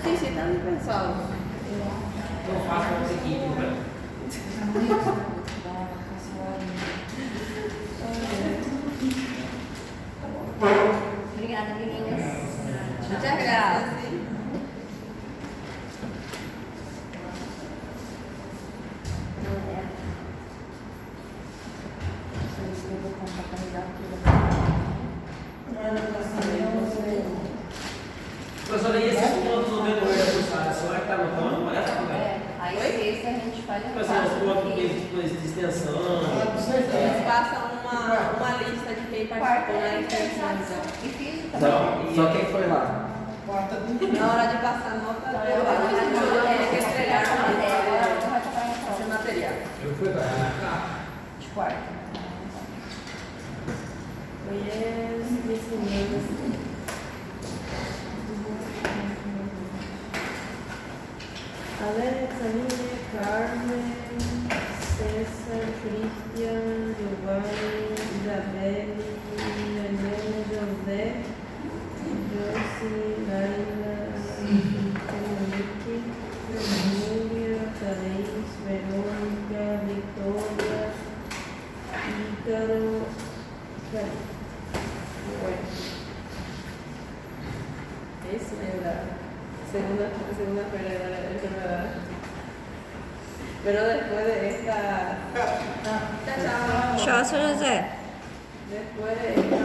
Sí, sí, están dispensados. Não faço com esse aqui, né? Obrigada, meninas. Muchas gracias. Sí. Professora, e esses pontos no decorrer da cursada, a senhora está anotando? Olha essa conversa. Aí sexta a gente faz a Professora, os pontos de extensão. Eles passam uma lista de quem participou na extensão. E física Só, também. só quem foi lá? Na hora de passar nota, eu tenho que entregar esse material. Eu fui lá. De quarta. Alex, Aline, Carmen, César, Cristian, Giovanni, Isabelle, Helena, José, Josie, Laila, Monique, Júlia, Thaís, Verônica, Vitória, Ícaro, esse meio da segunda-feira de la enfermedad. Pero después de esta. Chao, seu José. Después de esta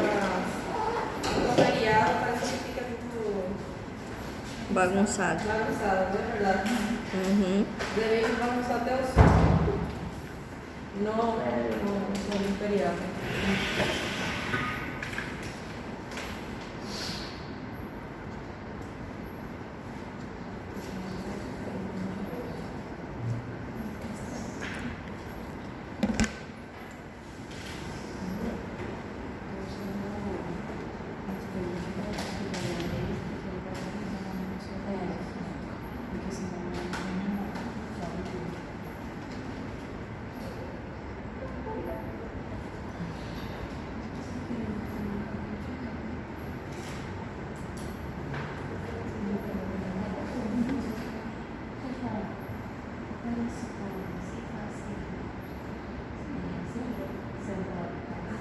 feriado, parece que fica tudo Bagunçado. bagunçado, não é verdade? Uhum. Devemos bagunçar até o sol. Não no feriado.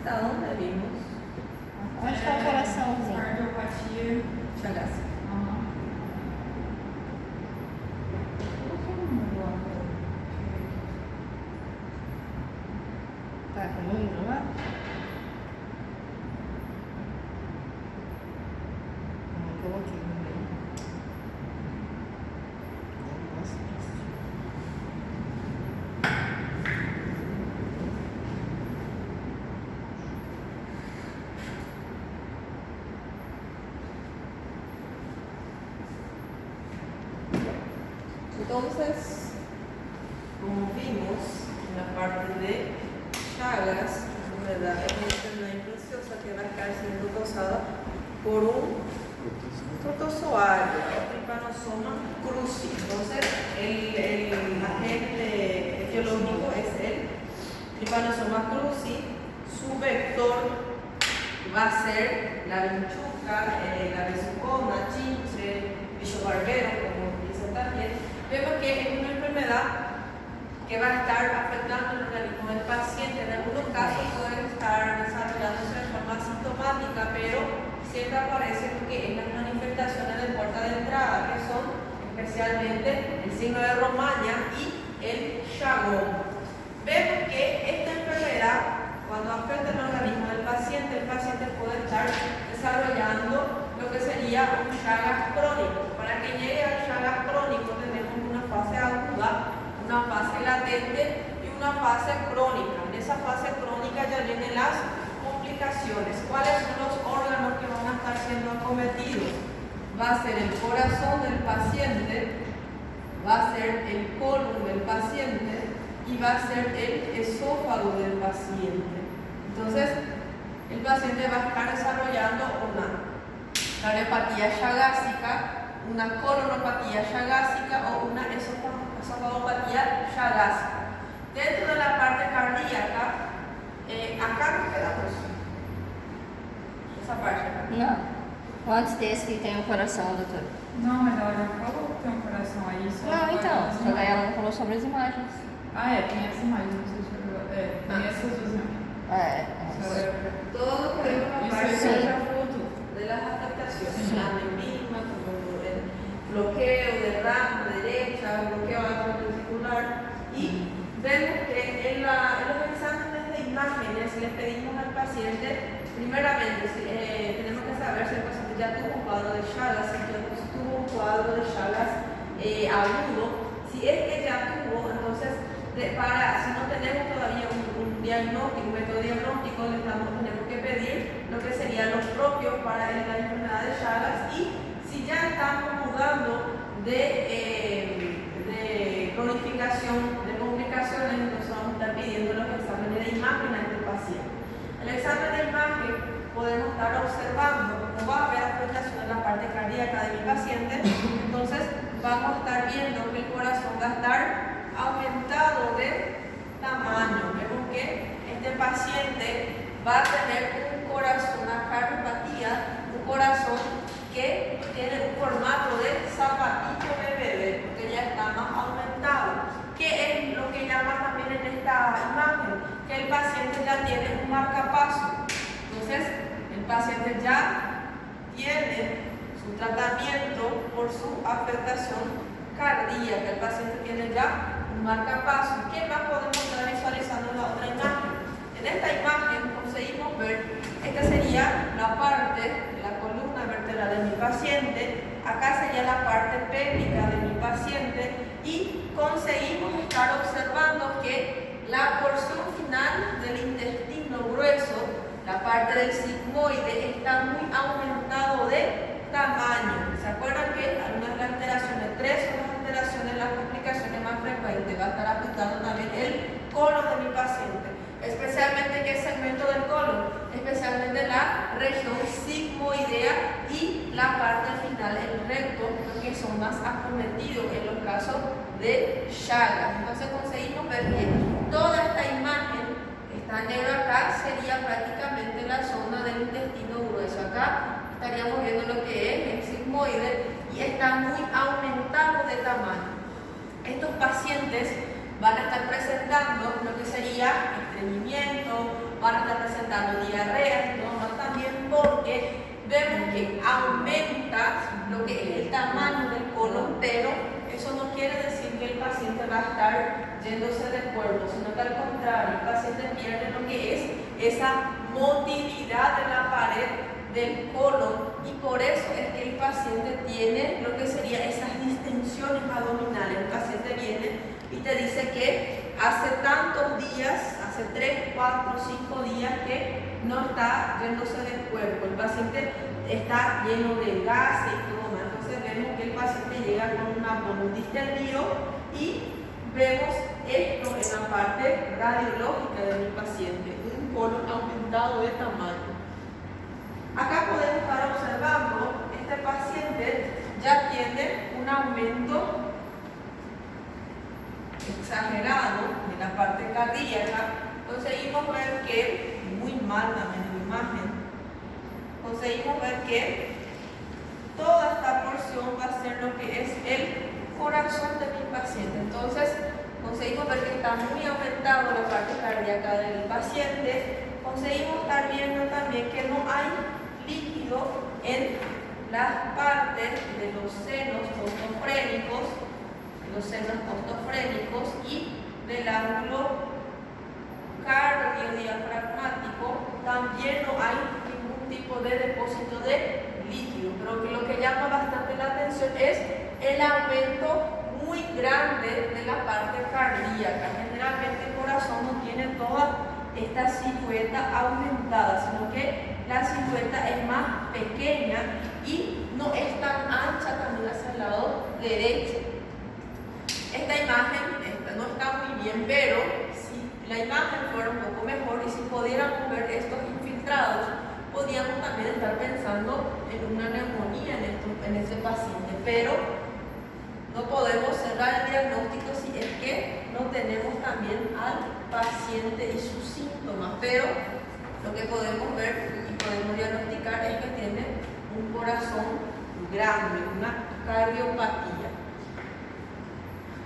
Hasta onde vimos? Onde está o coraçãozinho? Cardiopatia. Chagas. Tá comigo lá? Não coloquei no meio. Entonces, como vimos en la parte de Chagas, ¿verdad? Es una enfermedad infecciosa que va a estar siendo causada por un protozoario, el Trypanosoma cruzi. Entonces, el agente etiológico es el Trypanosoma cruzi. Su vector va a ser la vinchuca, la besucona, chinche, bicho barbero, como dicen también. Vemos que es una enfermedad que va a estar afectando el organismo del paciente. En algunos casos puede estar desarrollándose de forma asintomática, pero siempre aparece lo que es las manifestaciones de puerta de entrada, que son especialmente el signo de Romaña y el Chagón. Vemos que esta enfermedad, cuando afecta el organismo del paciente, el paciente puede estar desarrollando lo que sería un Chagas crónico. Para que llegue al Chagas crónico tenemos una fase aguda, una fase latente y una fase crónica. En esa fase crónica ya vienen las complicaciones. ¿Cuáles son los órganos que van a estar siendo acometidos? Va a ser el corazón del paciente, va a ser el colon del paciente y va a ser el esófago del paciente. Entonces, el paciente va a estar desarrollando una cardiopatía chagásica, una colonopatía chagásica o una esofagopatía chagásica. Dentro de la parte cardíaca, acá nos quedamos. Esa parte acá. Não. Antes desse que tem o coração, doutora. Não, mas ela já falou que tem um coração aí. Só Não, que então. as Só que imagens. ela não falou sobre as imagens. Ah, é, tem essa imagem, não sei se eu... tem essas duas imagens. Todo podemos Isso hablar aí sí. já falou tudo. de las afectaciones, Sí. la aneurisma, como el bloqueo de rama derecha, bloqueo atrioventricular, y vemos que en los exámenes de imágenes les pedimos al paciente, primeramente, tenemos que saber si el paciente ya tuvo un cuadro de Chagas, si ya tuvo un cuadro de Chagas agudo. Si es que ya tuvo, entonces, si no tenemos todavía un diagnóstico, un método diagnóstico, tenemos que pedir lo que sería lo propio para la enfermedad de Chagas, y si ya estamos dudando de cronificación, de complicaciones, entonces vamos a estar pidiendo los exámenes de imagen a este paciente. El examen de imagen podemos estar observando, no va a haber afectación en la parte cardíaca de mi paciente, entonces vamos a estar viendo que el corazón va a estar aumentado de tamaño. Vemos que este paciente va a tener un corazón, una cardiopatía, un corazón que tiene un formato de zapatito de bebé, porque ya está más aumentado. ¿Qué es lo que llama también en esta imagen? Que el paciente ya tiene un marcapaso. Entonces, el paciente ya tiene su tratamiento por su afectación cardíaca. El paciente tiene ya un marcapaso. ¿Qué más podemos estar visualizando en la otra imagen? En esta imagen conseguimos ver, esta sería la parte de la columna vertebral de mi paciente, acá sería la parte pélvica de mi paciente, y conseguimos estar observando que la porción final del intestino grueso, la parte del sigmoide, está muy aumentado de tamaño. ¿Se acuerdan que algunas de las alteraciones, 3 son las alteraciones, las complicaciones más frecuentes? Va a estar afectando también el colon de mi paciente. Especialmente, ¿qué segmento del colon? Especialmente la región sigmoidea y la parte final, el recto, que son más acometidos en los casos de Chagas. Entonces conseguimos ver que toda esta imagen, esta negra acá, sería prácticamente la zona del intestino grueso. Acá estaríamos viendo lo que es el sigmoide y está muy aumentado de tamaño. Estos pacientes van a estar presentando lo que sería estreñimiento, van a estar presentando diarrea y todo más también, porque vemos que aumenta lo que es el tamaño del colon, pero eso no quiere decir que el paciente va a estar yéndose de cuerpo, sino que al contrario, el paciente pierde lo que es esa motilidad de la pared del colon, y por eso es que el paciente tiene lo que sería esas distensiones abdominales. El paciente viene y te dice que hace tantos días, hace 3, 4, 5 días que no está yéndose del cuerpo. El paciente está lleno de gases y todo más. Entonces vemos que el paciente llega con un abdomen distendido, y vemos esto en la parte radiológica de mi paciente, un colon aumentado de tamaño. Acá podemos estar observando, este paciente ya tiene un aumento exagerado de la parte cardíaca. Conseguimos ver que, muy mal también en la imagen, conseguimos ver que toda esta porción va a ser lo que es el corazón de mi paciente. Entonces conseguimos ver que está muy aumentado la parte cardíaca del paciente. Conseguimos estar viendo también que no hay líquido en las partes de los senos ostofrénicos y del ángulo cardiodiafragmático. También no hay ningún tipo de depósito de líquido, pero que lo que llama bastante la atención es el aumento muy grande de la parte cardíaca. Generalmente el corazón no tiene toda esta silueta aumentada, sino que la silueta es más pequeña y no es tan ancha también hacia el lado derecho. Esta imagen no está muy bien, pero si la imagen fuera un poco mejor y si pudiéramos ver estos infiltrados, podríamos también estar pensando en una neumonía en este paciente, pero no podemos cerrar el diagnóstico si es que no tenemos también al paciente y sus síntomas, pero lo que podemos ver y podemos diagnosticar es que tiene un corazón grande, una cardiopatía.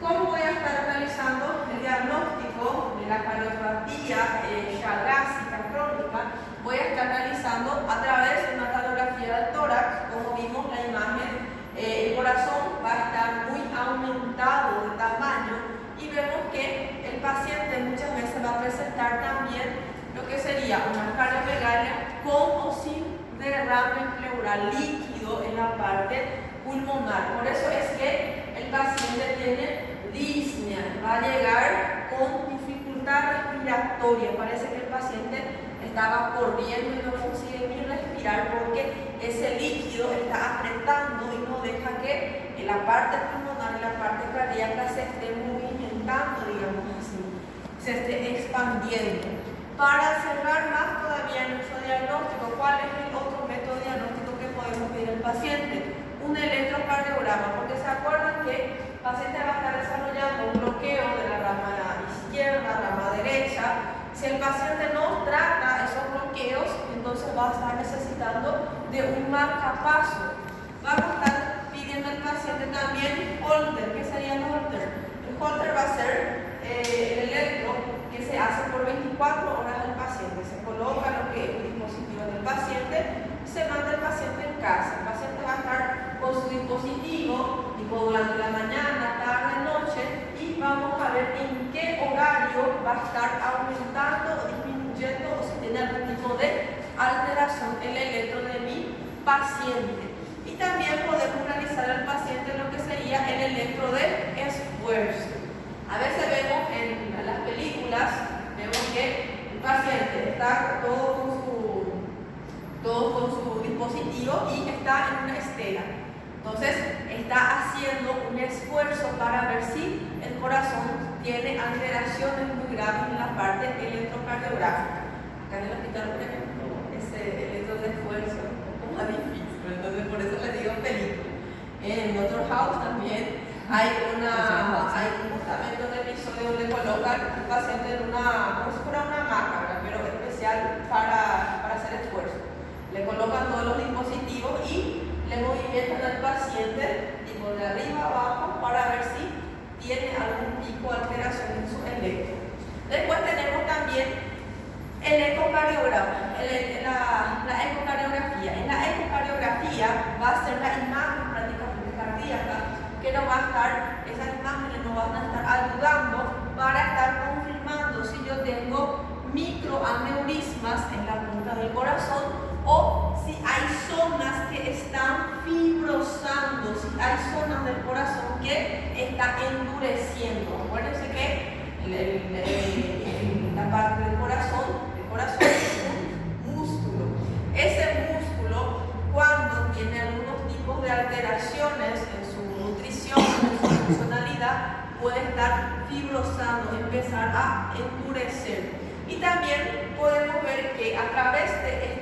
¿Cómo voy a estar realizando el diagnóstico de la cardiopatía chagásica crónica? Voy a estar realizando a través de una radiografía del tórax. Como vimos la imagen, el corazón va a estar muy aumentado de tamaño y vemos que el paciente muchas veces va a presentar también lo que sería una cardiomegalia con o sin derrame pleural líquido en la parte pulmonar. Por eso es que el paciente tiene disnea, va a llegar con dificultad respiratoria. Parece que el paciente estaba corriendo y no consigue ni respirar porque ese líquido está apretando y no deja que la parte pulmonar y la parte cardíaca se esté movimentando, digamos así, se esté expandiendo. Para cerrar más todavía nuestro diagnóstico, ¿cuál es el otro método diagnóstico que podemos pedir al paciente? Un electrocardiograma, porque se acuerdan que el paciente va a estar desarrollando un bloqueo de la rama izquierda, rama derecha. Si el paciente no trata esos bloqueos, entonces va a estar necesitando de un marcapaso. Vamos a estar pidiendo al paciente también holter. ¿Qué sería el holter? El holter va a ser el electro que se hace por 24 horas al paciente. Se coloca lo que es el dispositivo del paciente y se manda el paciente en casa. El paciente va a estar con su dispositivo tipo durante la mañana, tarde, noche, y vamos a ver en qué horario va a estar aumentando o disminuyendo o si tiene algún tipo de alteración el electro de mi paciente. Y también podemos realizar al paciente lo que sería el electro de esfuerzo. A veces vemos en las películas, vemos que el paciente está todo con su dispositivo y está en una estera. Entonces está haciendo un esfuerzo para ver si el corazón tiene alteraciones muy graves en la parte electrocardiográfica. Acá en el hospital, por ejemplo, ese electro de esfuerzo es un poco más difícil, entonces por eso les digo película. En Doctor House también hay justamente un episodio donde colocan al paciente en como si fuera una hamaca, pero especial para hacer esfuerzo. Le colocan todos los dispositivos y le movimentan al paciente tipo de arriba a abajo para ver si tiene algún tipo de alteración en su electro. Después tenemos también el ecocardiograma, la ecocardiografía. En la ecocardiografía va a ser la imagen prácticamente cardíaca que nos va a estar, esas imágenes nos van a estar ayudando para estar confirmando si yo tengo microaneurismas en la punta del corazón o si hay zonas que están fibrosando, si hay zonas del corazón que están endureciendo. Acuérdense que la parte del corazón es un músculo. Ese músculo, cuando tiene algunos tipos de alteraciones en su nutrición, en su funcionalidad, puede estar fibrosando, empezar a endurecer. Y también podemos ver que a través de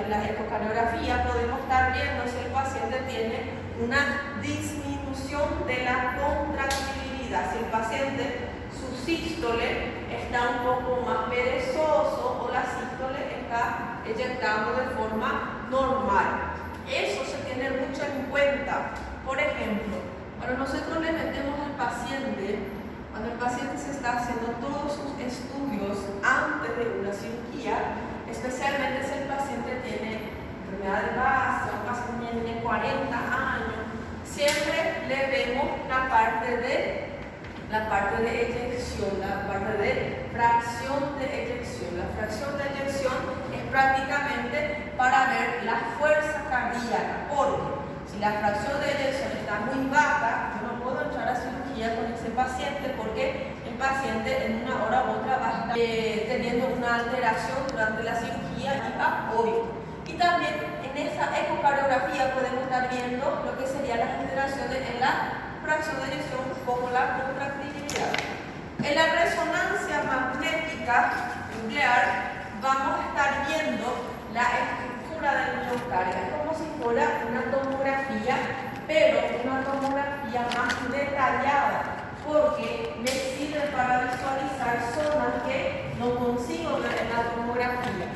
la ecocardiografía podemos estar viendo si el paciente tiene una disminución de la contractibilidad. Si el paciente, su sístole está un poco más perezoso o la sístole está eyectando de forma normal. Eso se tiene mucho en cuenta. Por ejemplo, cuando nosotros le metemos al paciente, cuando el paciente se está haciendo todos sus estudios antes de una cirugía, especialmente si el paciente tiene enfermedad de base, un paciente tiene 40 años, siempre le vemos la parte de eyección, la parte de fracción de eyección. La fracción de eyección es prácticamente para ver la fuerza cardíaca, porque si la fracción de eyección está muy baja, yo no puedo entrar a cirugía con ese paciente porque el paciente en una hora u otra va a estar teniendo una alteración durante la cirugía y va hoy. Y también en esa ecocardiografía podemos estar viendo lo que serían las alteraciones en la fracción de eyección como la contractibilidad. En la resonancia magnética nuclear vamos a estar viendo la estructura del miocardio. Es como si fuera una tomografía, pero una tomografía más detallada, porque me sirve para visualizar zonas que no consigo ver en la tomografía.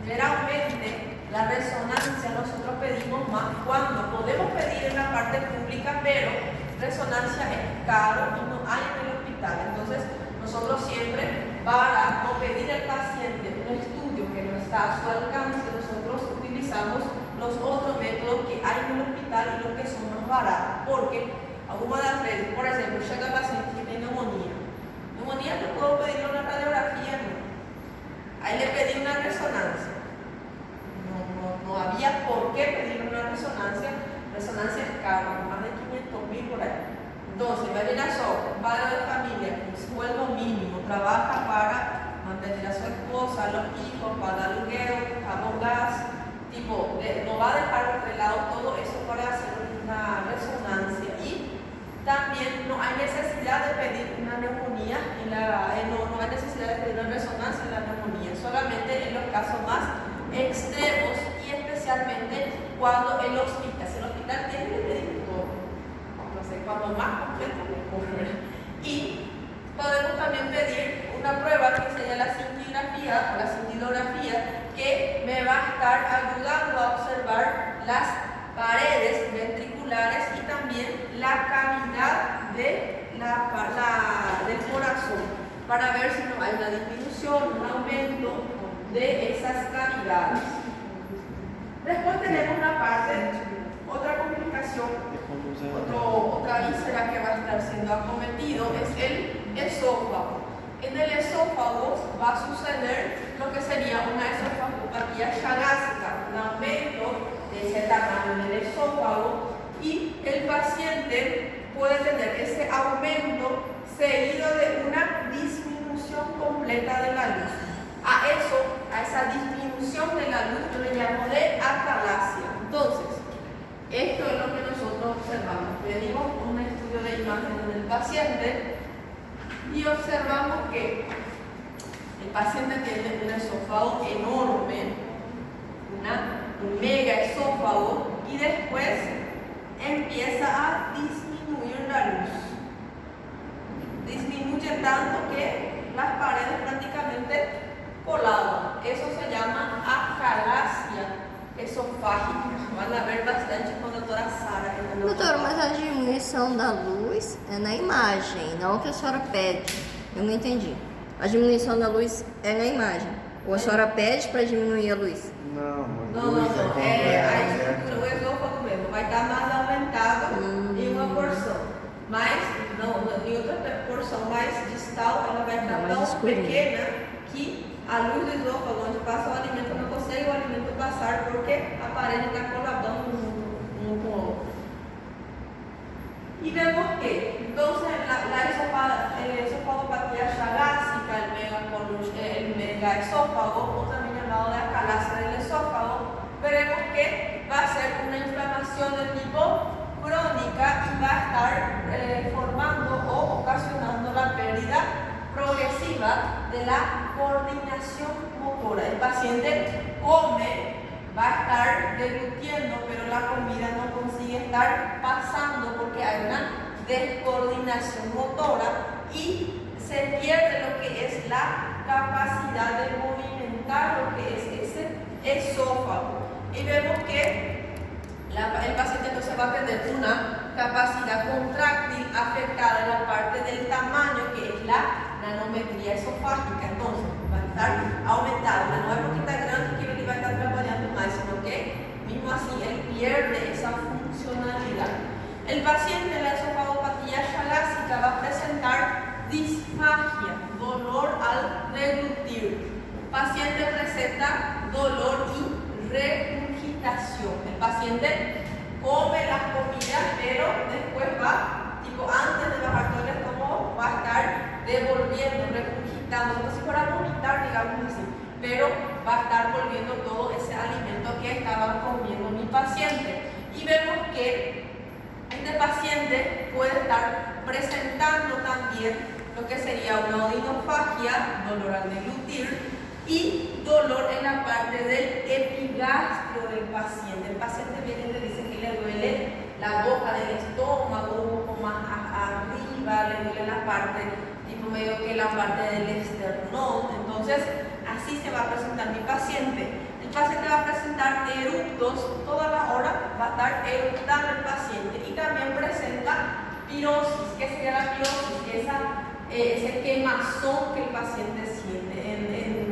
Generalmente La resonancia nosotros pedimos más cuando podemos pedir en la parte pública, pero resonancia es caro y no hay en el hospital. Entonces, nosotros siempre, para no pedir al paciente un estudio que no está a su alcance, nosotros utilizamos los otros métodos que hay en el hospital y los que son más baratos. Porque algunas de las veces, por ejemplo, llega el paciente que tiene neumonía. Neumonía, ¿te puedo pedir una radiografía? No. Ahí le pedí una resonancia. No había por qué pedir una resonancia. Resonancia es caro, más de 500.000 por ahí. Entonces, Marina Soto, padre de familia, con sueldo mínimo, trabaja para mantener a su esposa, a los hijos, pagar aluguero, jabón, gas, no va a dejar de lado todo eso para hacer una resonancia. Y también no hay necesidad de pedir una neumonía, no hay necesidad de pedir una resonancia en la neumonía, solamente en los casos más extremos y especialmente cuando el hospital tiene que pedir todo. No sé, cuando más completo mejor. Y podemos también pedir una prueba que sería la cintilografía o la cintilografía, que me va a estar ayudando a observar las paredes ventriculares y también la cavidad del corazón, para ver si no hay una disminución, un aumento de esas cavidades. Después tenemos una parte, otra complicación, otra víscera que va a estar siendo acometido es el esófago. En el esófago va a suceder lo que sería una esofagopatía chagásica, un aumento de ese tamaño del esófago, y el paciente puede tener ese aumento seguido de una disminución completa de la luz. A esa disminución de la luz yo le llamo de atalasia. Entonces, esto es lo que nosotros observamos. Pedimos un estudio de imagen del paciente y observamos que el paciente tiene un esófago enorme, un mega esófago, y después empieza a disminuir la luz. Disminuye tanto que las paredes prácticamente colaban. Eso se llama acalasia esofágica. Van a ver bastante com a doutora Sara. Doutora, mas a diminuição da luz é na imagem, não o que a senhora pede. Eu não entendi. A diminuição da luz é na imagem. Ou a senhora pede para diminuir a luz? Não. O esôfago mesmo vai estar mais aumentado em uma porção. Mas em outra porção mais distal, ela vai estar tão pequena que a luz do esôfago, onde passa o alimento, não consegue o alimento passar porque a parede está colabando um com o outro. Y vemos que entonces la esofagopatía chagásica, el megaesófago, o también llamado de acalasia del esófago, veremos que va a ser una inflamación de tipo crónica y va a estar formando o ocasionando la pérdida progresiva de la coordinación motora. El paciente come, va a estar deglutiendo, pero la comida no consigue estar pasando porque hay una descoordinación motora y se pierde lo que es la capacidad de movimentar lo que es ese esófago. Y vemos que el paciente entonces va a tener una capacidad contráctil afectada en la parte del tamaño, que es la nanometría esofágica. Entonces va a estar aumentada. No es porque está grande que él va a estar trabajando más, sino que mismo así él pierde esa funcionalidad. El paciente de la esofagopatía chagásica va a presentar disfagia, dolor al deglutir. El paciente presenta dolor y regurgitación. El paciente come las comidas, pero después va, antes de bajar todo el estómago, va a estar devolviendo, regurgitando, como si fuera a vomitar, digamos así, pero va a estar volviendo todo ese alimento que estaba comiendo mi paciente. Y vemos que este paciente puede estar presentando también lo que sería una odinofagia, dolor al deglutir, y dolor en la parte del epigastrio del paciente. El paciente viene y le dice que le duele la boca del estómago, un poco más arriba, le duele la parte, medio que la parte del esternón. Entonces, así se va a presentar mi paciente. el paciente va a presentar eructos, toda la hora va a estar eructando el paciente y también presenta pirosis. ¿Qué sería la pirosis? Ese quemazón que el paciente siente.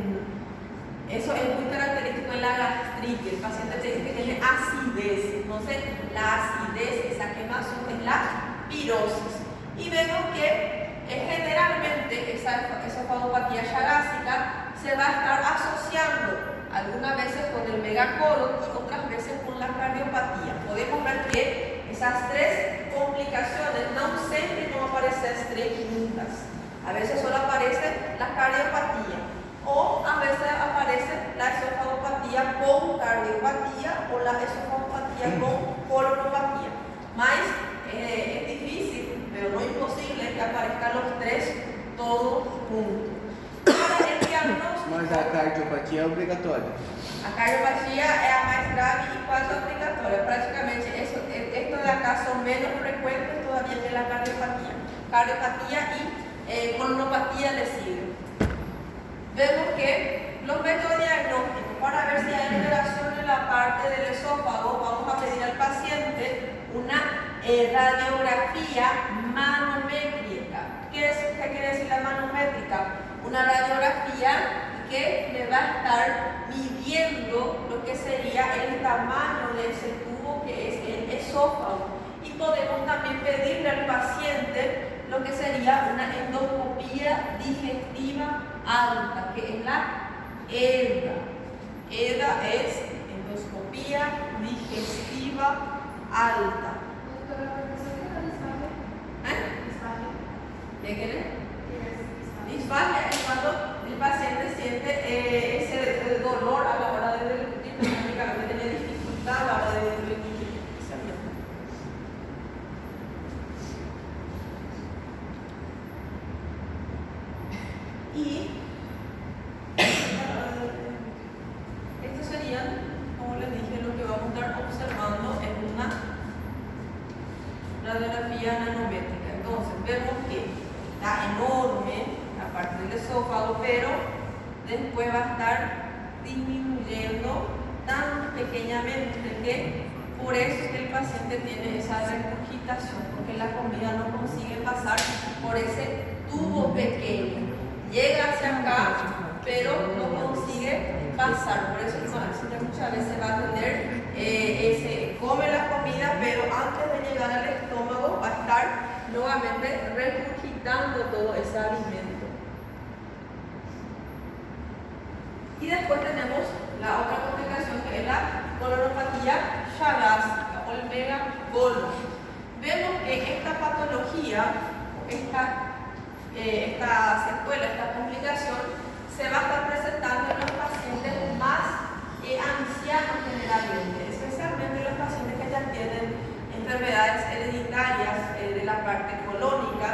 Eso es muy característico en la gastritis. El paciente tiene acidez. Entonces, la acidez, esa quemazón es la pirosis. Y vemos que generalmente esa esofagopatía chagásica se va a estar asociando algunas veces con el megacolon y otras veces con la cardiopatía. Podemos ver que esas tres complicaciones no siempre van a aparecer tres juntas. A veces solo aparece la cardiopatía o a veces aparece la esofagopatía con cardiopatía o la esofagopatía con colonopatía. Más es difícil, pero no imposible que aparezcan los tres todos juntos. Para el diagnóstico, Mas a cardiopatia é obrigatória. a cardiopatia é a mais grave y quase obligatoria. Prácticamente esto de acá son menos frecuentes todavía que la cardiopatía. Cardiopatía y colonopatía le siguen. Vemos que los métodos diagnósticos, para ver si hay alteración en la parte del esófago, vamos a pedir al paciente una radiografía manométrica. ¿Qué quiere decir la manométrica? Una radiografía que me va a estar midiendo lo que sería el tamaño de ese tubo que es el esófago. Y podemos también pedirle al paciente lo que sería una endoscopía digestiva alta, que es la EDA. EDA es endoscopía digestiva alta. ¿De qué? Disfagia es cuando el paciente siente ese dolor a la hora de deglutir, prácticamente tiene dificultad a la hora de deglutir. Y estos serían, como les dije, lo que vamos a estar observando en una radiografía nanométrica. Entonces, vemos que está enorme la parte del esófago, pero después va a estar disminuyendo tan pequeñamente que por eso es que el paciente tiene esa regurgitación, porque la comida no consigue pasar por ese tubo pequeño. Llega hacia acá, pero no consigue pasar. Por eso el paciente muchas veces va a tener come la comida, pero antes de llegar al estómago va a estar nuevamente regurgitando todo ese alimento. Y después tenemos la otra complicación, que es la colonopatía chagásica o el megacolon. Vemos que esta patología, esta secuela, esta complicación, se va a estar presentando en los pacientes más ancianos generalmente, especialmente los pacientes que ya tienen enfermedades hereditarias de la parte colónica,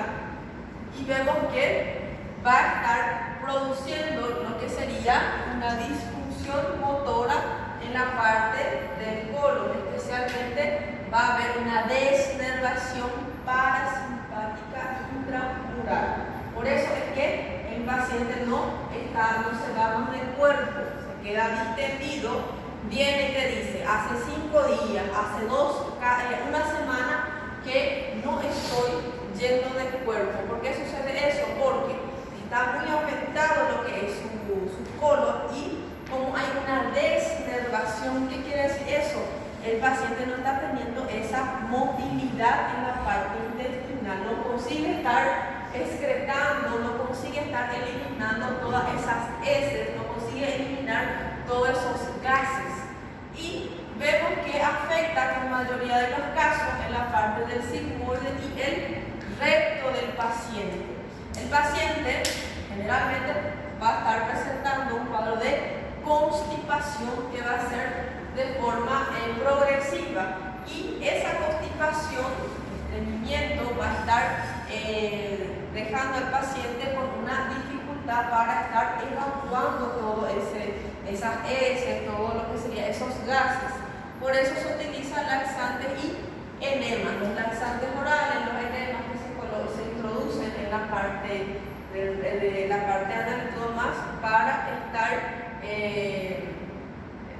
y vemos que va a estar produciendo lo que sería una disfunción motora en la parte del colon. Especialmente va a haber una desnervación parasimpática intramural. Por eso es que el paciente no se va más del cuerpo, se queda distendido, viene y te dice, hace 5 días, hace una semana que no estoy yendo del cuerpo. ¿Por qué sucede eso? Porque está muy aumentado lo que es su colon, y como hay una desnervación. ¿Qué quiere decir eso? El paciente no está teniendo esa motilidad en la parte intestinal, no consigue estar excretando, no consigue estar eliminando todas esas heces, no consigue eliminar todos esos gases. Y vemos que afecta en la mayoría de los casos en la parte del sigmoide y el recto del paciente. El paciente generalmente va a estar presentando un cuadro de constipación que va a ser de forma progresiva, y esa constipación, estreñimiento, va a estar dejando al paciente con una dificultad para estar evacuando todo esas heces, todo lo que sería esos gases. Por eso se utilizan laxantes y enemas. Los laxantes orales, los enemas que se introducen en la parte de la parte anal y todo más, para estar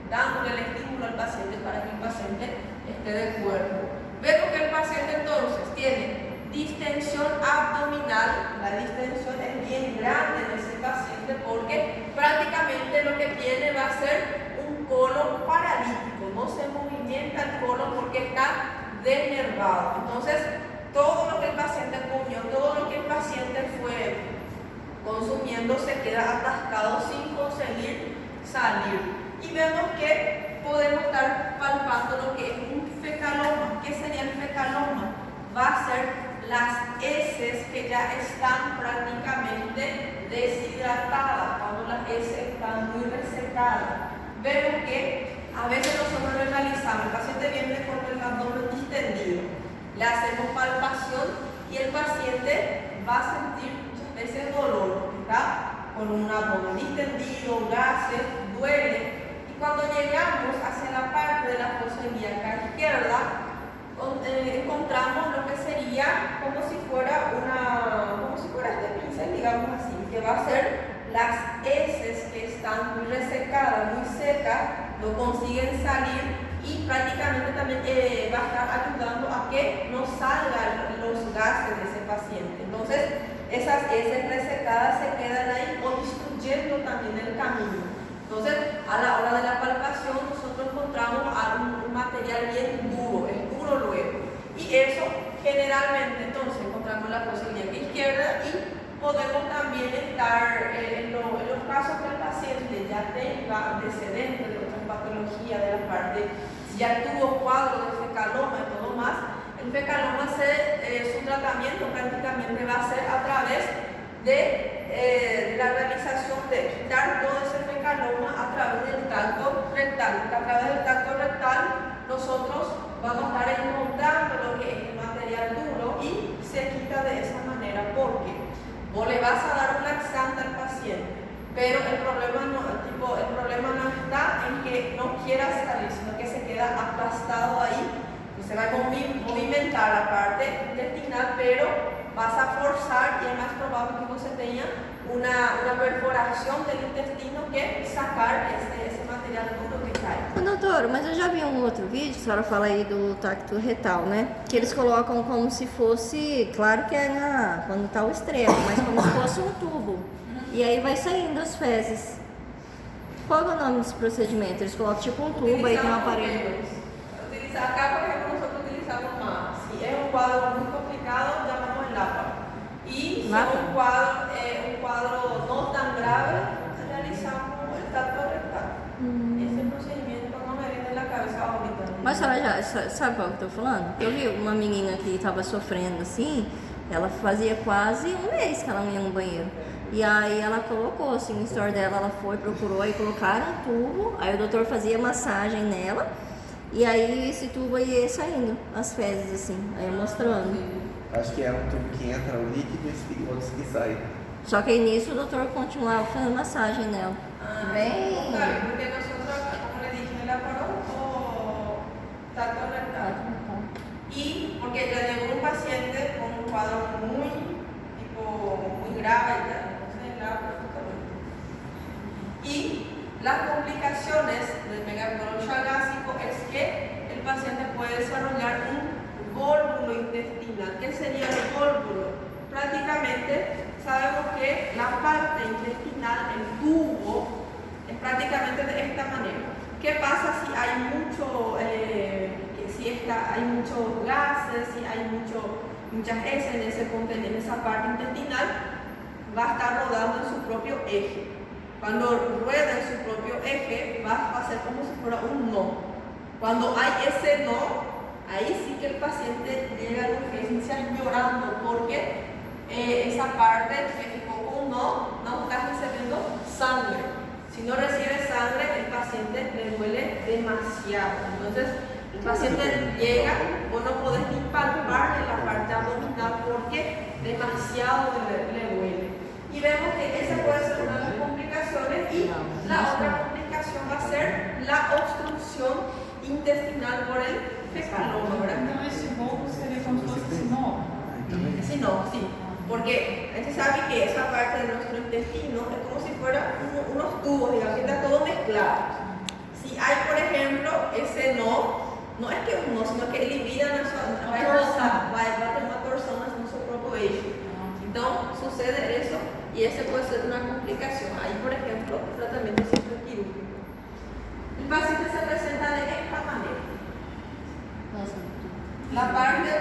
dándole el estímulo al paciente para que el paciente esté de acuerdo. Vemos que el paciente entonces tiene distensión abdominal. La distensión es bien grande en ese paciente porque prácticamente lo que tiene va a ser un colon paralítico, no se movimienta el colon porque está denervado. Entonces, todo lo que el paciente comió, todo lo que el paciente fue consumiendo se queda atascado sin conseguir salir. Y vemos que podemos estar palpando lo que es un fecaloma. ¿Qué sería el fecaloma? Va a ser las heces que ya están prácticamente deshidratadas, cuando las heces están muy resecadas. Vemos que a veces nosotros lo realizamos, el paciente viene con el abdomen distendido, le hacemos palpación y el paciente va a sentir muchas veces dolor, porque está con un abdomen distendido, gases, duele. Y cuando llegamos hacia la parte de la fosa ilíaca izquierda, encontramos lo que sería como si fuera este pincel, digamos así, que va a ser las heces que están muy resecadas, muy secas, no consiguen salir y prácticamente también va a estar ayudando a que no salgan los gases de ese paciente. Entonces, esas heces resecadas se quedan ahí obstruyendo también el camino. Entonces, a la hora de la palpación, nosotros encontramos un material bien duro, es duro luego. Y eso generalmente, entonces, encontramos la fosa ilíaca izquierda y podemos también estar en los casos que el paciente ya tenga antecedentes de otra patología de la parte, si ya tuvo cuadro de fecaloma y todo más. El fecaloma, su tratamiento prácticamente va a ser a través de la realización de quitar todo ese fecaloma a través del tracto rectal. A través del tracto rectal nosotros vamos a estar encontrando lo que es el material duro y se quita de esa manera porque vos le vas a dar un laxante al paciente, pero el problema no está en que no quiera salir, sino que se queda aplastado ahí, que se va a movimentar la parte intestinal, pero vas a forzar y es más probable que você tenha una perforación del intestino que sacar esse material duro que cai. Ô, doutor, mas eu já vi um outro vídeo, a senhora fala aí do tracto retal, né? Que eles colocam como se fosse, claro que é quando tá o extremo, mas como se fosse um tubo. E aí vai saindo as fezes. Qual é o nome desse procedimento? Eles colocam tipo um tubo aí tem um aparelho. Acá, por ejemplo, nosotros utilizamos más. Si es un cuadro muy complicado, llamamos el LAPA. Y si es un cuadro no tan grave, realizamos el tracto rectal. Esse procedimento não me vem na cabeça ahorita. Mas a senhora já sabe qual que eu tô falando? Eu vi uma menina que estava sofrendo assim, ela fazia quase um mês que ela não ia no banheiro. E aí ela colocou assim no store dela, ela foi, procurou, aí colocaram um tubo, aí o doutor fazia massagem nela. E aí esse tubo aí ia saindo, as fezes assim, aí mostrando. Acho que é um tubo que entra o líquido e outros que saem. Só que aí nisso o doutor continuava fazendo massagem nela. Bem... Claro, porque nosotros, como le dije, el aparo o tracto rectal. Y porque ya llegó un paciente con un cuadro muy grave, entonces el aparo. Y las complicaciones del megacolon chagásico es que el paciente puede desarrollar un vólvulo intestinal. ¿Qué sería el vólvulo? Prácticamente sabemos que la parte intestinal, el tubo, es prácticamente de esta manera. ¿Qué pasa si hay hay muchos gases, si hay muchas heces en esa parte intestinal? Va a estar rodando en su propio eje. Cuando rueda en su propio eje, va a ser como si fuera un no. Cuando hay ese no, ahí sí que el paciente llega a urgencias llorando porque esa parte que fijó un no está recibiendo sangre. Si no recibe sangre, el paciente le duele demasiado. Entonces, el paciente llega, vos no podés ni palparle la parte abdominal porque demasiado le duele. Y vemos que esa puede ser una de las complicaciones y la otra complicación va a ser la obstrucción intestinal por el fecaloma, ¿verdad? Então esse bolo seria como se fosse esse nó? Ese no, sí. Porque usted sabe que esa parte de nuestro intestino es como si fuera unos tubos, digamos, que está todo mezclado. Si hay, por ejemplo, ese no es que un no, sino que elimina vai ter uma torção no seu próprio eixo. Então, sucede eso y ese puede ser una complicación. Ahí, por ejemplo, tratamiento quirúrgico. El paciente se presenta de esta manera. La parte,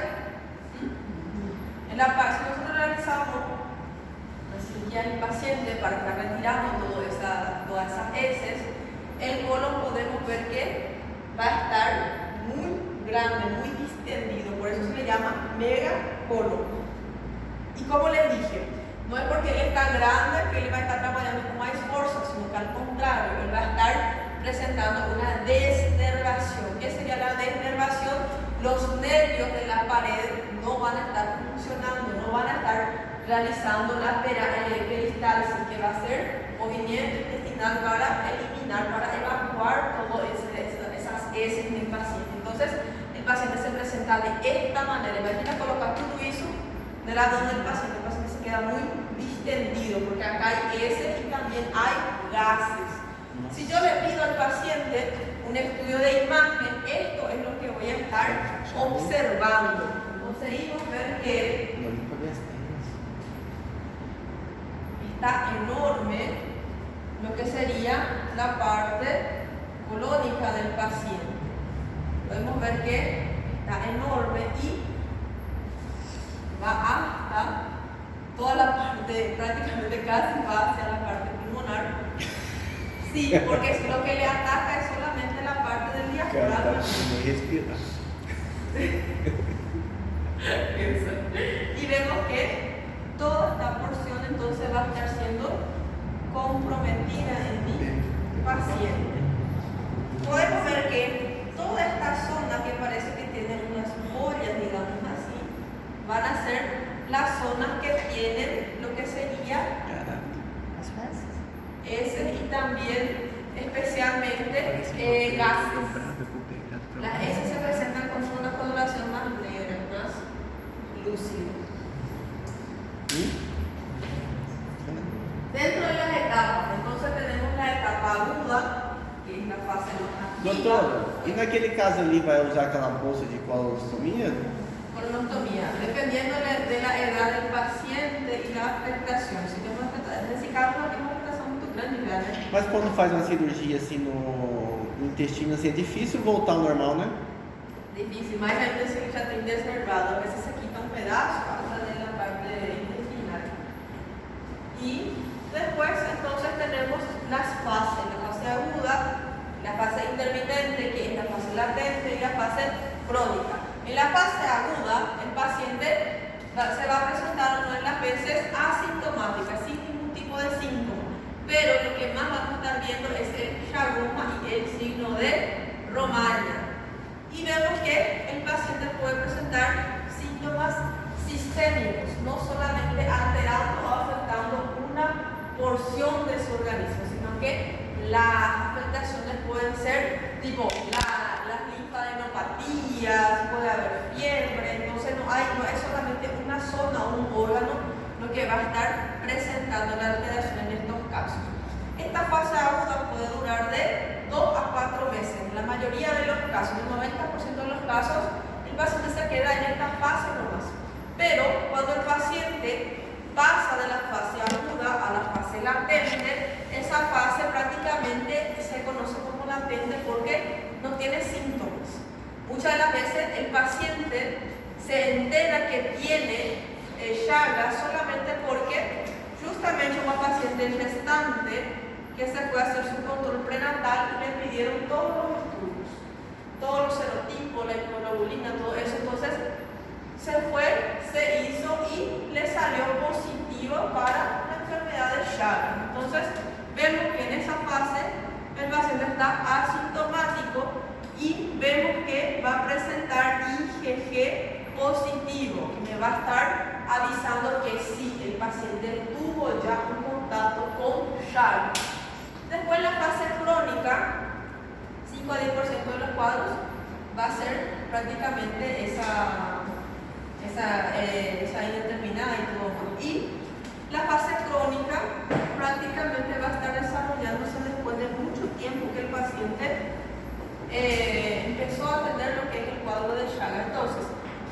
si nosotros realizamos la cirugía del paciente para estar retirando todas esas heces, el colon podemos ver que va a estar muy grande, muy distendido, por eso se le llama megacolon. Y como les dije, no es porque él es tan grande que él va a estar trabajando con más fuerza, sino que al contrario, él va a estar presentando una desnervación. ¿Qué sería la desnervación? Los nervios de la pared no van a estar funcionando, no van a estar realizando la peristalsis, que va a ser movimiento intestinal para eliminar, para evacuar todas esas heces del paciente. Entonces, el paciente se presenta de esta manera. Imagina colocar todo eso del lado del paciente. El paciente se queda muy distendido porque acá hay heces y también hay gases. Si yo le pido al paciente un estudio de imagen, esto es lo que voy a estar observando. Conseguimos ver que está enorme lo que sería la parte colónica del paciente. Podemos ver que está enorme y va hasta toda la parte, prácticamente casi va hacia la parte pulmonar. Sí, porque lo que le ataca es solamente la parte del diafragma. Y vemos que toda esta porción entonces va a estar siendo comprometida en mi paciente. Podemos ver que toda esta zona que parece que tiene unas bollas, digamos así, van a ser las zonas que tienen lo que sería heces y también especialmente gases. Las heces se presentan con una coloración más negra, más lúcida. Dentro de las etapas, entonces tenemos la etapa aguda, que es la fase más activa. Doutora, e naquele caso ali vai usar aquela bolsa de colonostomia? Colonostomía, dependiendo de la edad del paciente y la afectación. Si tenemos nesse caso, ela tem uma afectação muito grande, né? Mas quando faz uma cirurgia assim no intestino, assim, é difícil voltar ao normal, né? Difícil, mas ainda se já tem desnervado. A veces se quita un pedazo hasta de la parte intestinal. Y después entonces tenemos las fases, la fase aguda, la fase intermitente, que es la fase latente, y la fase crónica. En la fase aguda, el paciente se va a presentar una de las veces asintomática, sin ningún tipo de síntoma. Pero lo que más vamos a estar viendo es el chaguma y el signo de Romaña. Y vemos que el paciente puede presentar síntomas sistémicos, no solamente alterando o afectando una porción de su organismo, sino que las afectaciones pueden ser tipo las linfadenopatías, puede haber fiebre. Entonces no es solamente una zona o un órgano lo que va a estar presentando la alteración en estos casos. Esta fase aguda puede durar de 2 a 4 meses. En la mayoría de los casos, el 90% de los casos, el paciente se queda en esta fase nomás. Pero cuando el paciente pasa de la fase aguda a la fase latente, esa fase prácticamente se conoce como latente porque no tiene síntomas. Muchas de las veces el paciente se entera que tiene Chagas solamente porque justamente una paciente gestante que se fue a hacer su control prenatal y le pidieron todos los estudios, todos los serotipos, la inmunoglobulina, todo eso. Entonces se fue, se hizo y le salió positivo para la enfermedad de Chagas. Entonces vemos que en esa fase el paciente está asintomático y vemos que va a presentar IgG positivo, que me va a estar avisando que sí, el paciente tuvo ya un contacto con Chagas. Después la fase crónica, 5 a 10% de los cuadros va a ser prácticamente esa indeterminada y todo más. Y la fase crónica prácticamente va a estar desarrollándose después de mucho tiempo que el paciente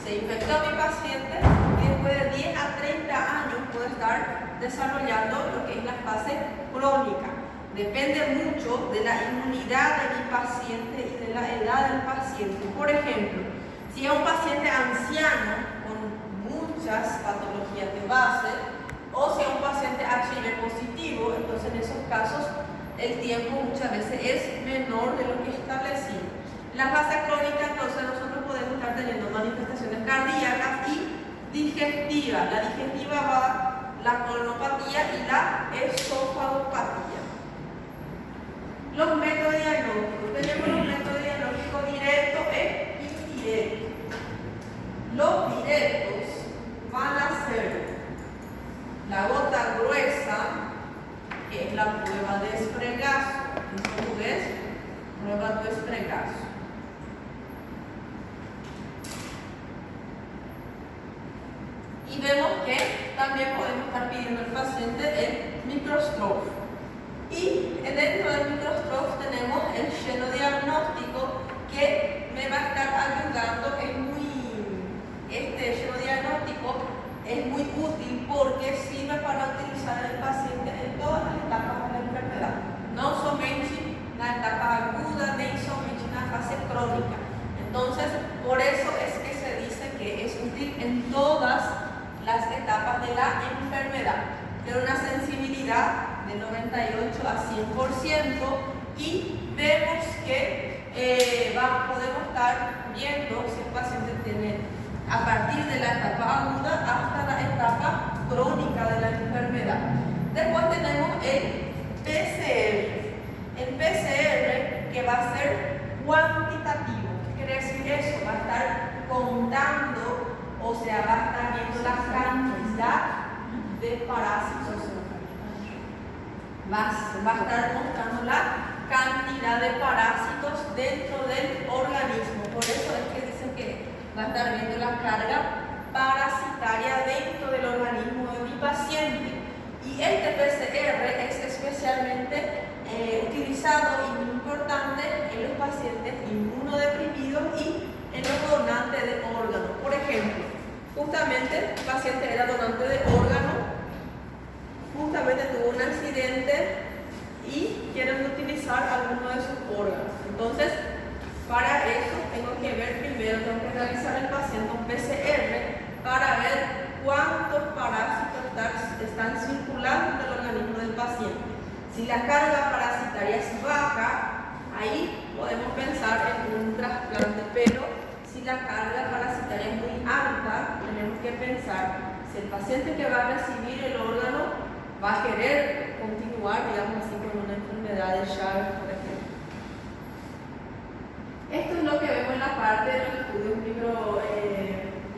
se infectó mi paciente y después de 10 a 30 años puede estar desarrollando lo que es la fase crónica. Depende mucho de la inmunidad de mi paciente y de la edad del paciente. Por ejemplo, si es un paciente anciano con muchas patologías de base, o si es un paciente HIV positivo, entonces en esos casos el tiempo muchas veces es menor de lo que es establecido. En la fase crónica, entonces nosotros podemos estar teniendo manifestaciones cardíacas y digestivas. La digestiva va la colonopatía y la esofagopatía. Los métodos diagnósticos. Tenemos los métodos diagnósticos directos e indirectos. Los directos van a ser la gota gruesa, que es la prueba de esfregazo. En portugués, prueba de esfregazo. Y vemos que también podemos estar pidiendo al paciente el microscopio. Y dentro del microscopio tenemos el xenodiagnóstico que me va a estar ayudando. Este xenodiagnóstico es muy útil porque sirve para utilizar el paciente en todas las etapas de la enfermedad. No solamente la etapa aguda, ni solamente la fase crónica. Entonces, por eso es que se dice que es útil en todas las etapas de la enfermedad. Tiene una sensibilidad de 98 a 100% y vemos que podemos estar viendo si el paciente tiene a partir de la etapa aguda hasta la etapa crónica de la enfermedad. Después tenemos el PCR. El PCR que va a ser cuantitativo. ¿Qué quiere decir eso? Va a estar contando, o sea, va a estar viendo la cantidad de parásitos. Va a estar mostrando la cantidad de parásitos dentro del organismo. Por eso es que dicen que va a estar viendo la carga parasitaria dentro del organismo de mi paciente. Y este PCR es especialmente utilizado y muy importante en los pacientes inmunodeprimidos y en los donantes de órganos. Por ejemplo, justamente el paciente era donante de órganos, justamente tuvo un accidente y quieren utilizar alguno de sus órganos. Entonces, para eso tengo que ver primero, tengo que realizar el paciente un PCR para ver cuántos parásitos están circulando en el organismo del paciente. Si la carga parasitaria es baja, ahí podemos pensar en un trasplante, pero si la carga parasitaria es muy alta, tenemos que pensar si el paciente que va a recibir el órgano va a querer continuar, digamos así, con una enfermedad de Chagas, por ejemplo. Esto es lo que vemos en la parte de los estudios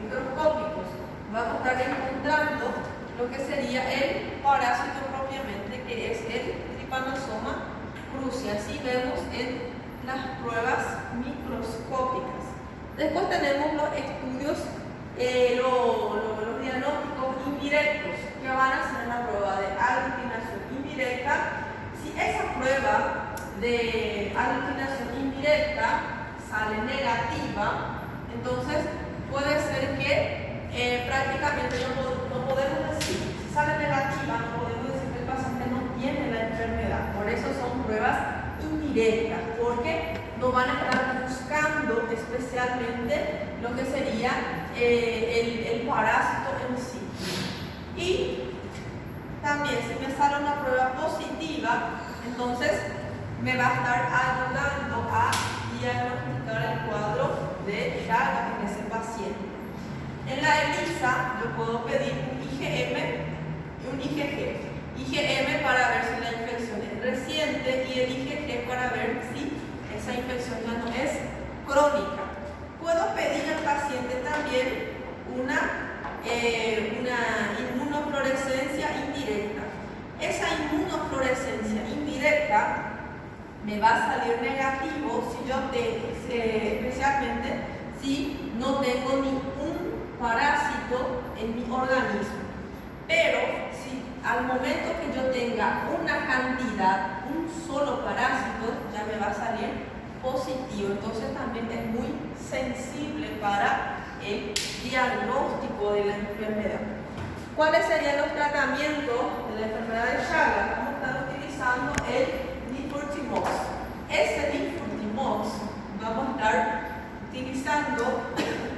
microscópicos. Vamos a estar encontrando lo que sería el parásito propiamente, que es el Trypanosoma cruzi. Así vemos en las pruebas microscópicas. Después tenemos los estudios, los diagnósticos indirectos, que van a ser la prueba de aglutinación indirecta. Si esa prueba de aglutinación indirecta sale negativa, entonces puede ser que prácticamente no podemos decir, si sale negativa, no podemos decir que el paciente no tiene la enfermedad. Por eso son pruebas indirectas, porque no van a estar buscando especialmente lo que sería el parásito en sí. Y también, si me sale una prueba positiva, entonces me va a estar ayudando a diagnosticar el cuadro de Chagas en ese paciente. En la ELISA yo puedo pedir un IgM y un IgG. IgM para ver si la infección es reciente y el IgG para ver si esa infección ya no es crónica. Puedo pedir al paciente también una inmunofluorescencia indirecta. Esa inmunofluorescencia indirecta me va a salir negativo si yo especialmente si no tengo ningún parásito en mi organismo. Pero si al momento que yo tenga una cantidad, un solo parásito, ya me va a salir positivo. Entonces también es muy sensible para el diagnóstico de la enfermedad. ¿Cuáles serían los tratamientos de la enfermedad de Chagas? Vamos a estar utilizando el Nifurtimox. Ese Nifurtimox vamos a estar utilizando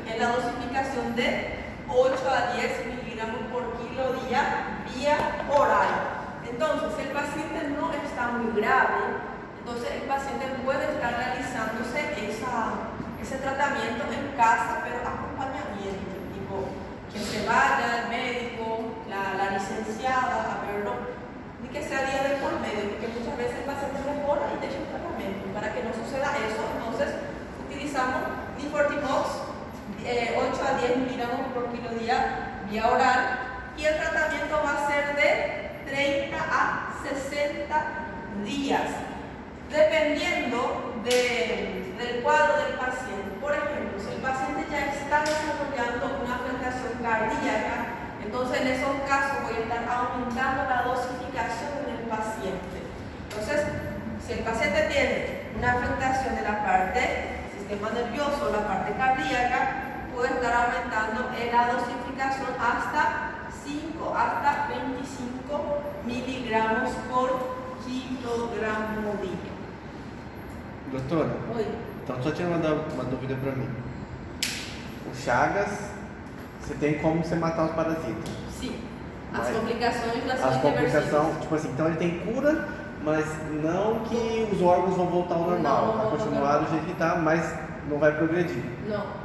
en la dosificación de 8 a 10 miligramos por kilo día vía oral. Entonces, si el paciente no está muy grave, entonces el paciente puede estar realizándose ese tratamiento en casa, pero acompañamiento, tipo que se vaya el médico, la licenciada a verlo, ni que sea día de por medio, porque muchas veces el paciente mejora y deja el tratamiento. Para que no suceda eso, entonces utilizamos Nifurtimox 8 a 10 miligramos por kilo día vía oral, y el tratamiento va a ser de 30 a 60 días, dependiendo del cuadro del paciente. Por ejemplo, si el paciente ya está desarrollando una afectación cardíaca, entonces en esos casos voy a estar aumentando la dosificación en el paciente. Entonces, si el paciente tiene una afectación de la parte sistema nervioso, la parte cardíaca, puede estar aumentando la dosificación hasta 5 hasta 25 miligramos por quilogramo día. Doutora, Oi. então só tinha uma dúvida para mim. O Chagas, você tem como você matar os parasitas. Sim. As Mas complicações já as são complicações, irreversíveis. tipo assim, então ele tem cura, mas não que os órgãos vão voltar ao normal, Não, vai não, continuar não. do jeito que está, mas não vai progredir. Não.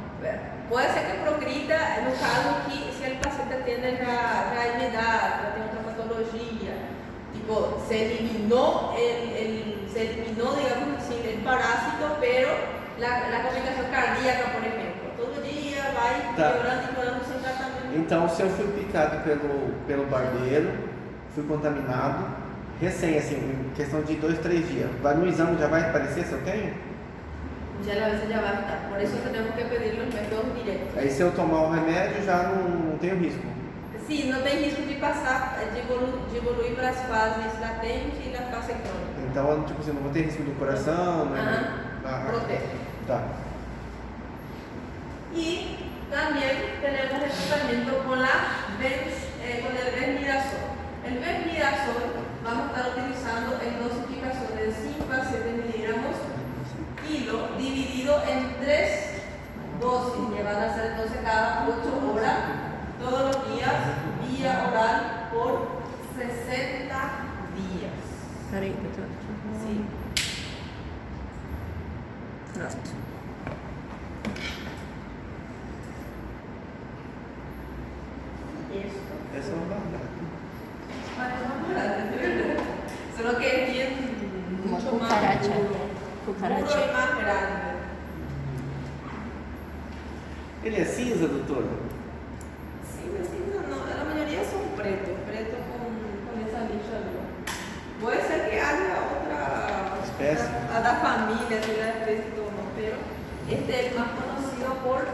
Puede ser que progrida no caso que si el paciente tiene ya edad, ya tiene otra patología, tipo se eliminó digamos así el parásito, pero la complicación cardíaca, por ejemplo, todo día va piorando y piorando sin tratamento. Então, se eu fui picado pelo barbeiro, fui contaminado, recém, assim, em questão de 2, 3 dias, no exame já vai aparecer se eu tenho? Ya la veces ya va a estar, por eso tenemos que pedir los métodos directos. Aí se eu tomar o remédio já não tenho risco. Sí, no tem risco de passar, de evoluir para as fases latentes e na fase crônica. Então, tipo assim, não vou ter risco do coração, né? Protege. Tá. Y también tenemos el tratamiento con el Benmidazol. El Benmidazol vamos a estar utilizando en dosificación de 5 a 7 miligramos kilo, dividido en 3 dosis, que van a ser entonces cada 8 horas, todos los días, vía oral por 60 días. Peraí, doutora. Sí. Pronto. Esto. Essa é uma barata. Parece uma barata, de verdade. Solo que es bien, Uma mucho más cucaracha. duro. Cucaracha. Duro y más grande. Ele é cinza, doutora? Sí, no, la mayoría son pretos con esa lixa dura. Puede ser que haya otra Especie. a la familia, de la especie, todo, ¿no? Pero este es el más conocido por